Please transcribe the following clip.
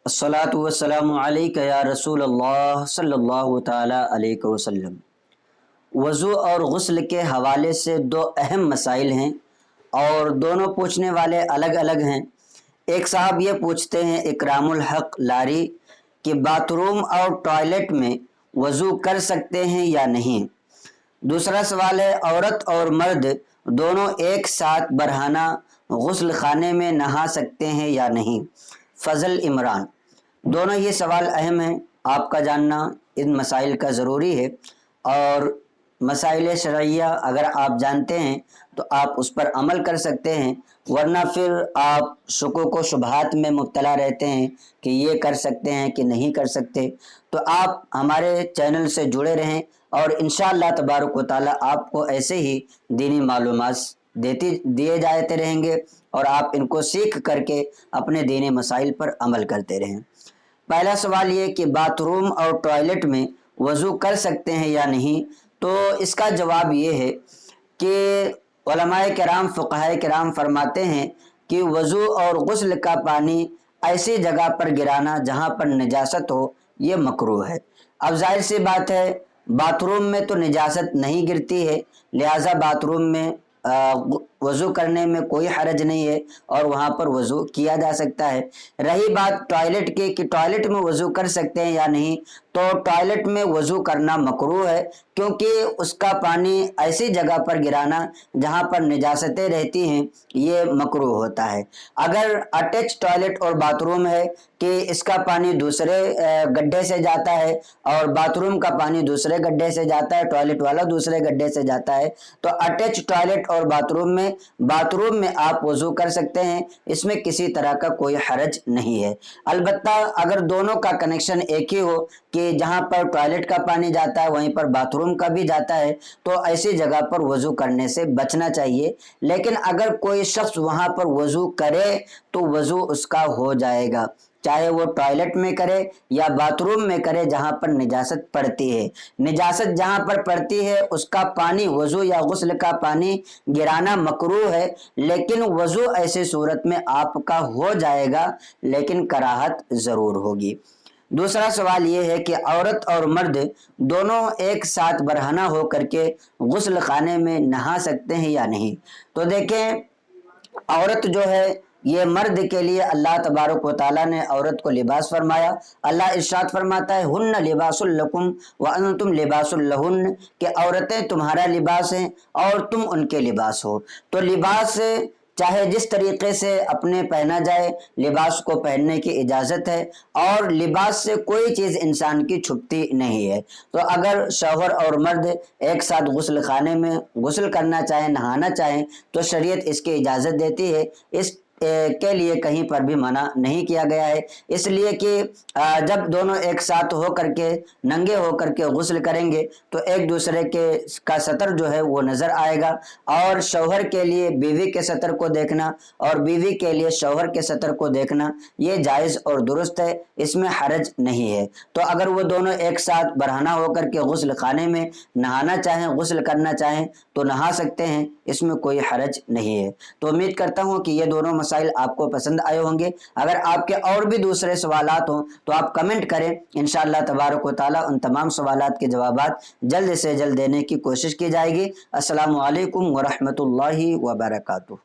अस्सलातु वस्सलामु अलैका या रसूल अल्लाह सल्लल्लाहु ताला अलैहि वसल्लम। वज़ू और गुस्ल के हवाले से दो अहम मसाइल हैं और दोनों पूछने वाले अलग अलग हैं। एक साहब ये पूछते हैं इकरामुल हक लारी कि बाथरूम और टॉयलेट में वज़ू कर सकते हैं या नहीं। दूसरा सवाल है औरत और मर्द दोनों एक साथ बरहाना गुस्ल खाने में नहा सकते हैं या नहीं। फजल इमरान। दोनों ये सवाल अहम हैं, आपका जानना इन मसाइल का ज़रूरी है और मसाइल शरइया अगर आप जानते हैं तो आप उस पर अमल कर सकते हैं, वरना फिर आप शुकूक व शुबहात में मुब्तला रहते हैं कि ये कर सकते हैं कि नहीं कर सकते। तो आप हमारे चैनल से जुड़े रहें और इंशाअल्लाह तबारक व तआला आपको ऐसे ही दीनी मालूमात दिए जाते रहेंगे और आप इनको सीख करके अपने दीनी मसाइल पर अमल करते रहें। पहला सवाल ये कि बाथरूम और टॉयलेट में वज़ू कर सकते हैं या नहीं, तो इसका जवाब ये है कि उलमाए किराम फ़ुक़हाए किराम फरमाते हैं कि वज़ू और गुस्ल का पानी ऐसी जगह पर गिराना जहाँ पर निजासत हो ये मकरूह है। अब जाहिर सी बात है बाथरूम में तो निजासत नहीं गिरती है, लिहाजा बाथरूम में वज़ू करने में कोई हरज नहीं है और वहाँ पर वज़ू किया जा सकता है। रही बात टॉयलेट की कि टॉयलेट में वज़ू कर सकते हैं या नहीं, तो टॉयलेट में वज़ू करना मकरूह है क्योंकि उसका पानी ऐसी जगह पर गिराना जहाँ पर निजासतें रहती हैं ये मकरूह होता है। अगर अटैच टॉयलेट और बाथरूम है कि इसका पानी दूसरे गड्ढे से जाता है और बाथरूम का पानी दूसरे गड्ढे से जाता है, टॉयलेट वाला दूसरे गड्ढे से जाता है, तो अटैच टॉयलेट और बाथरूम में आप वज़ू कर सकते हैं, इसमें किसी तरह का कोई हरज नहीं है। अलबत्ता अगर दोनों का कनेक्शन एक ही हो कि जहाँ पर टॉयलेट का पानी जाता है वहीं पर बाथरूम का भी जाता है, तो ऐसी जगह पर वज़ू करने से बचना चाहिए। लेकिन अगर कोई शख्स वहाँ पर वज़ू करे तो वज़ू उसका हो जाएगा, चाहे वो टॉयलेट में करे या बाथरूम में करे जहाँ पर निजासत पड़ती है। निजासत जहाँ पर पड़ती है उसका पानी वज़ू या गुस्ल का पानी गिराना मकरूह है, लेकिन वज़ू ऐसी सूरत में आपका हो जाएगा लेकिन कराहत ज़रूर होगी। दूसरा सवाल ये है कि औरत और मर्द दोनों एक साथ बरहना हो करके गुस्ल खाने में नहा सकते हैं या नहीं। तो देखें, औरत जो है ये मर्द के लिए अल्लाह तबारक व तआला ने औरत को लिबास फरमाया। अल्लाह इरशाद फरमाता है हुन्ना लिबासुल लकुम व अंतुम लिबासुल लहुन्न, कि औरतें तुम्हारा लिबास हैं और तुम उनके लिबास हो। तो लिबास चाहे जिस तरीके से अपने पहना जाए लिबास को पहनने की इजाज़त है और लिबास से कोई चीज़ इंसान की छुपती नहीं है। तो अगर शौहर और मर्द एक साथ गुस्ल खाने में गुस्ल करना चाहें, नहाना चाहें, तो शरीयत इसकी इजाज़त देती है। इस के लिए कहीं पर भी मना नहीं किया गया है, इसलिए कि जब दोनों एक साथ हो करके नंगे हो करके गुस्ल करेंगे तो एक दूसरे के का सतर जो है वो नज़र आएगा और शौहर के लिए बीवी के सतर को देखना और बीवी के लिए शौहर के सतर को देखना ये जायज़ और दुरुस्त है, इसमें हरज नहीं है। तो अगर वो दोनों एक साथ बरहना होकर के गुस्ल खाने में नहाना चाहें, गुस्ल करना चाहें तो नहा सकते हैं, इसमें कोई हरज नहीं है। तो उम्मीद करता हूँ कि ये दोनों मसाइल आपको पसंद आए होंगे। अगर आपके और भी दूसरे सवालात हों तो आप कमेंट करें, इंशाअल्लाह तबारक व तआला उन तमाम सवालात के जवाबात जल्द से जल्द देने की कोशिश की जाएगी। अस्सलामु अलैकुम व रहमतुल्लाहि व बरकातुहू।